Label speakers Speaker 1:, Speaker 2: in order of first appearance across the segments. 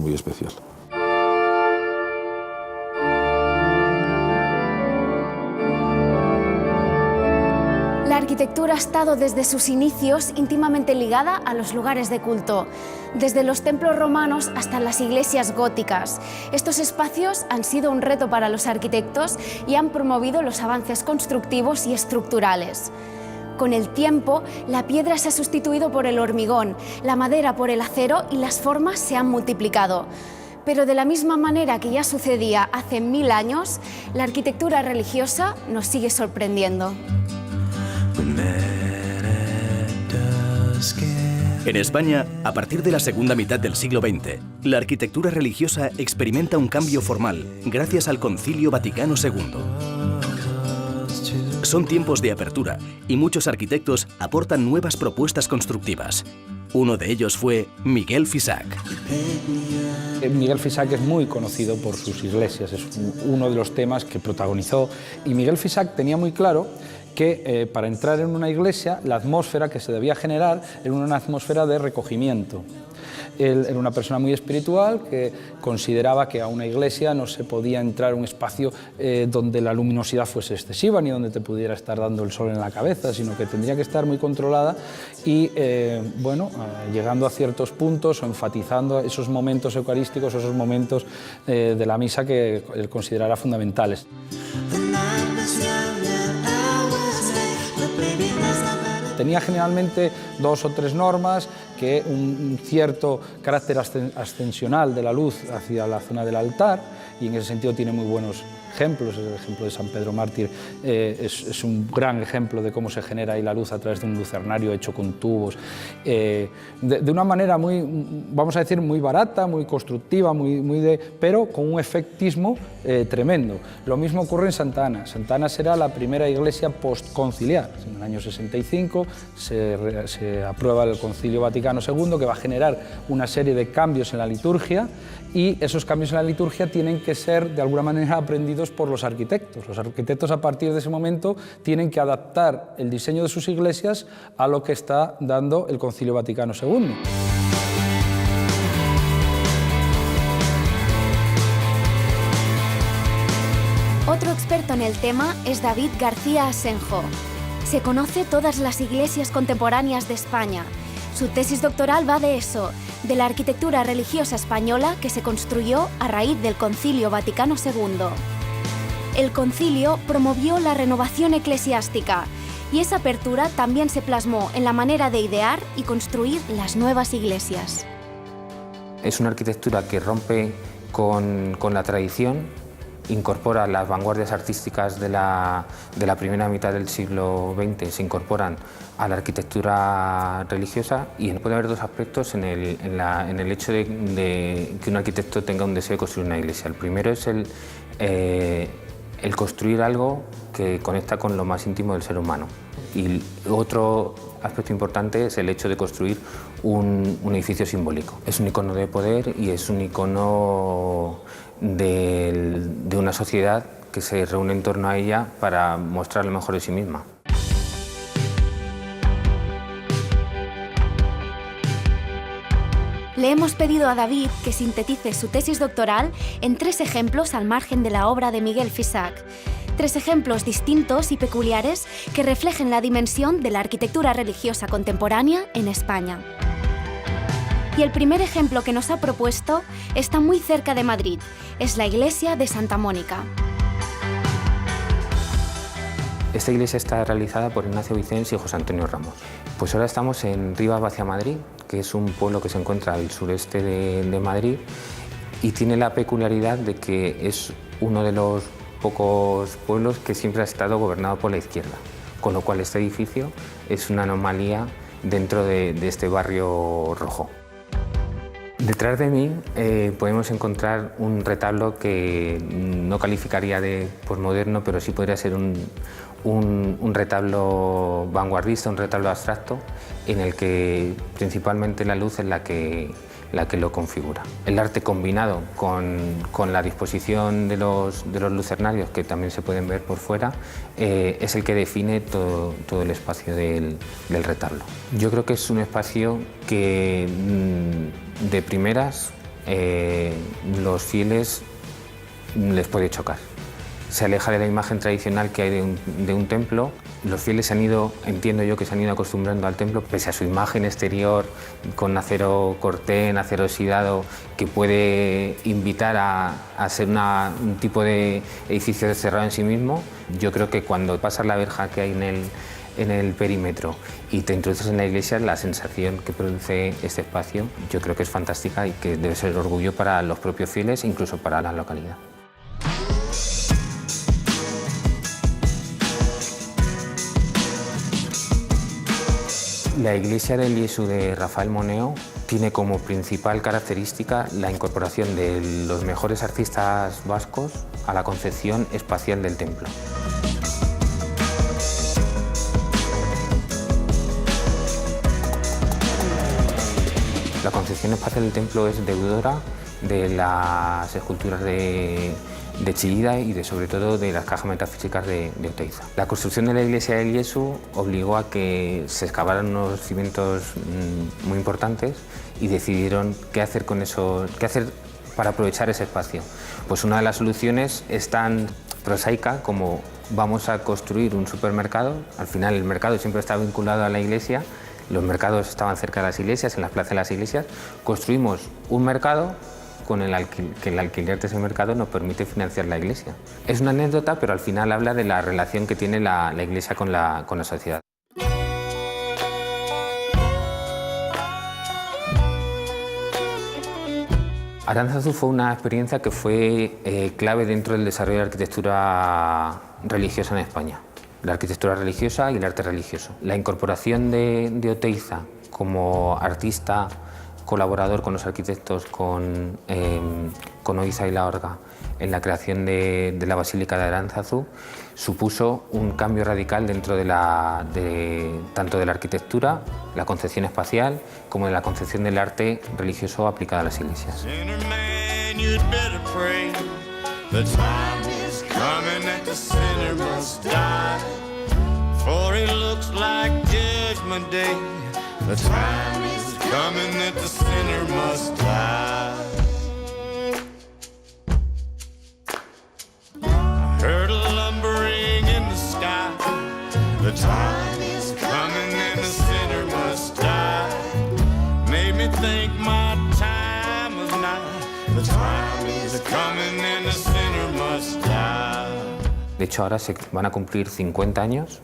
Speaker 1: muy especial.
Speaker 2: La arquitectura ha estado desde sus inicios íntimamente ligada a los lugares de culto, desde los templos romanos hasta las iglesias góticas. Estos espacios han sido un reto para los arquitectos y han promovido los avances constructivos y estructurales. Con el tiempo, la piedra se ha sustituido por el hormigón, la madera por el acero y las formas se han multiplicado. Pero de la misma manera que ya sucedía hace 1000 años, la arquitectura religiosa nos sigue sorprendiendo.
Speaker 3: En España, a partir de la segunda mitad del siglo XX, la arquitectura religiosa experimenta un cambio formal gracias al Concilio Vaticano II. Son tiempos de apertura y muchos arquitectos aportan nuevas propuestas constructivas. Uno de ellos fue Miguel Fisac.
Speaker 4: Miguel Fisac es muy conocido por sus iglesias, es uno de los temas que protagonizó. Y Miguel Fisac tenía muy claro que para entrar en una iglesia, la atmósfera que se debía generar era una atmósfera de recogimiento. Él era una persona muy espiritual que consideraba que a una iglesia no se podía entrar a un espacio donde la luminosidad fuese excesiva ni donde te pudiera estar dando el sol en la cabeza, sino que tendría que estar muy controlada y, llegando a ciertos puntos o enfatizando esos momentos eucarísticos, esos momentos de la misa que él considerara fundamentales. Tenía generalmente 2 o 3 normas, que un cierto carácter ascensional de la luz hacia la zona del altar, y en ese sentido tiene muy buenos ejemplos. El ejemplo de San Pedro Mártir es un gran ejemplo de cómo se genera ahí la luz a través de un lucernario hecho con tubos, de una manera muy, vamos a decir, muy barata, muy constructiva, pero con un efectismo tremendo. Lo mismo ocurre en Santa Ana. Santa Ana será la primera iglesia postconciliar. En el año 65 se aprueba el Concilio Vaticano II, que va a generar una serie de cambios en la liturgia, y esos cambios en la liturgia tienen que ser de alguna manera aprendidos por los arquitectos. Los arquitectos a partir de ese momento tienen que adaptar el diseño de sus iglesias a lo que está dando el Concilio Vaticano II.
Speaker 2: Otro experto en el tema es David García Asenjo. Se conoce todas las iglesias contemporáneas de España. Su tesis doctoral va de eso, de la arquitectura religiosa española que se construyó a raíz del Concilio Vaticano II. El concilio promovió la renovación eclesiástica y esa apertura también se plasmó en la manera de idear y construir las nuevas iglesias.
Speaker 5: Es una arquitectura que rompe con la tradición, incorpora las vanguardias artísticas de la primera mitad del siglo XX, se incorporan a la arquitectura religiosa, y puede haber 2 aspectos en el hecho de que un arquitecto tenga un deseo de construir una iglesia. El primero es el construir algo que conecta con lo más íntimo del ser humano. Y otro aspecto importante es el hecho de construir un edificio simbólico. Es un icono de poder y es un icono de una sociedad que se reúne en torno a ella para mostrar lo mejor de sí misma.
Speaker 2: Le hemos pedido a David que sintetice su tesis doctoral en 3 ejemplos al margen de la obra de Miguel Fisac. 3 ejemplos distintos y peculiares que reflejen la dimensión de la arquitectura religiosa contemporánea en España. Y el primer ejemplo que nos ha propuesto está muy cerca de Madrid. Es la iglesia de Santa Mónica.
Speaker 5: Esta iglesia está realizada por Ignacio Vicens y José Antonio Ramos. Pues ahora estamos en Rivas hacia Madrid, que es un pueblo que se encuentra al sureste de Madrid, y tiene la peculiaridad de que es uno de los pocos pueblos que siempre ha estado gobernado por la izquierda, con lo cual este edificio es una anomalía dentro de este barrio rojo. Detrás de mí podemos encontrar un retablo que no calificaría de posmoderno, pero sí podría ser un retablo vanguardista, un retablo abstracto, en el que principalmente la luz es la que lo configura. El arte combinado con la disposición de los lucernarios, que también se pueden ver por fuera, es el que define todo el espacio del retablo. Yo creo que es un espacio que de primeras los fieles les puede chocar. Se aleja de la imagen tradicional que hay de un templo. Los fieles se han ido, entiendo yo, que se han ido acostumbrando al templo, pese a su imagen exterior con acero cortén, acero oxidado, que puede invitar a ser un tipo de edificio cerrado en sí mismo. Yo creo que cuando pasas la verja que hay en el perímetro y te introduces en la iglesia, la sensación que produce este espacio yo creo que es fantástica y que debe ser orgullo para los propios fieles, incluso para la localidad. La iglesia del Iesu de Rafael Moneo tiene como principal característica la incorporación de los mejores artistas vascos a la concepción espacial del templo. La concepción espacial del templo es deudora de las esculturas de Chillida y sobre todo de las cajas metafísicas de Oteiza. La construcción de la iglesia del Iesu obligó a que se excavaran unos cimientos muy importantes y decidieron qué hacer con eso, qué hacer para aprovechar ese espacio. Pues una de las soluciones es tan prosaica como vamos a construir un supermercado. Al final el mercado siempre está vinculado a la iglesia, los mercados estaban cerca de las iglesias, en las plazas de las iglesias. Construimos un mercado con el alquiler de ese mercado nos permite financiar la iglesia. Es una anécdota, pero al final habla de la relación que tiene la iglesia con la sociedad. Aránzazu fue una experiencia que fue clave dentro del desarrollo de la arquitectura religiosa en España. La arquitectura religiosa y el arte religioso. La incorporación de Oteiza como artista colaborador con los arquitectos, con Oiza y la Orga, en la creación de la Basílica de Aránzazu, supuso un cambio radical dentro tanto de la arquitectura, la concepción espacial, como de la concepción del arte religioso aplicada a las iglesias. Coming that the sinner must die. I heard a lumbering in the sky. The time is coming and the sinner must die. Made me think my time was nigh. The time is coming and the sinner must die. De hecho, ahora se van a cumplir 50 años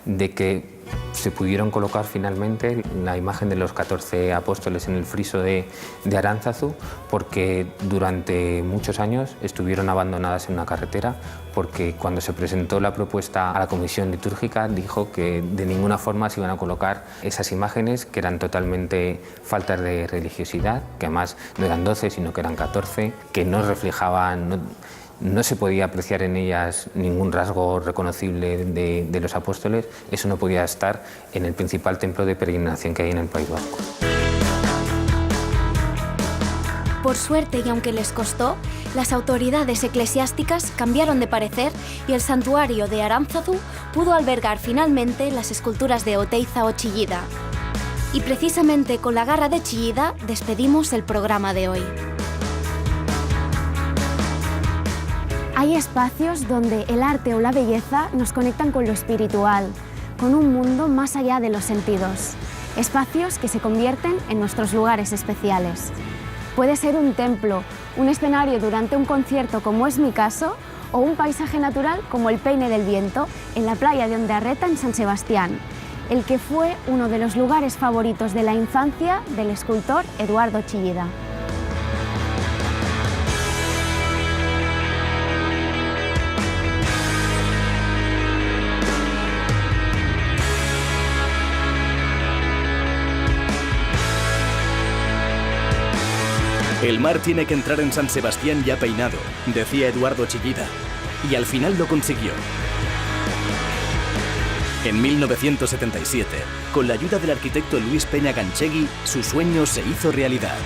Speaker 5: de que se pudieron colocar finalmente la imagen de los 14 apóstoles en el friso de Aránzazu, porque durante muchos años estuvieron abandonadas en una carretera, porque cuando se presentó la propuesta a la comisión litúrgica dijo que de ninguna forma se iban a colocar esas imágenes, que eran totalmente faltas de religiosidad, que además no eran 12 sino que eran 14, que no reflejaban... No se podía apreciar en ellas ningún rasgo reconocible de los apóstoles. Eso no podía estar en el principal templo de peregrinación que hay en el País Vasco.
Speaker 2: Por suerte, y aunque les costó, las autoridades eclesiásticas cambiaron de parecer y el santuario de Aránzazu pudo albergar finalmente las esculturas de Oteiza o Chillida. Y precisamente con la garra de Chillida despedimos el programa de hoy. Hay espacios donde el arte o la belleza nos conectan con lo espiritual, con un mundo más allá de los sentidos. Espacios que se convierten en nuestros lugares especiales. Puede ser un templo, un escenario durante un concierto como es mi caso, o un paisaje natural como el Peine del Viento en la playa de Ondarreta en San Sebastián, el que fue uno de los lugares favoritos de la infancia del escultor Eduardo Chillida.
Speaker 3: El mar tiene que entrar en San Sebastián ya peinado, decía Eduardo Chillida, y al final lo consiguió. En 1977, con la ayuda del arquitecto Luis Peña Ganchegui, su sueño se hizo realidad.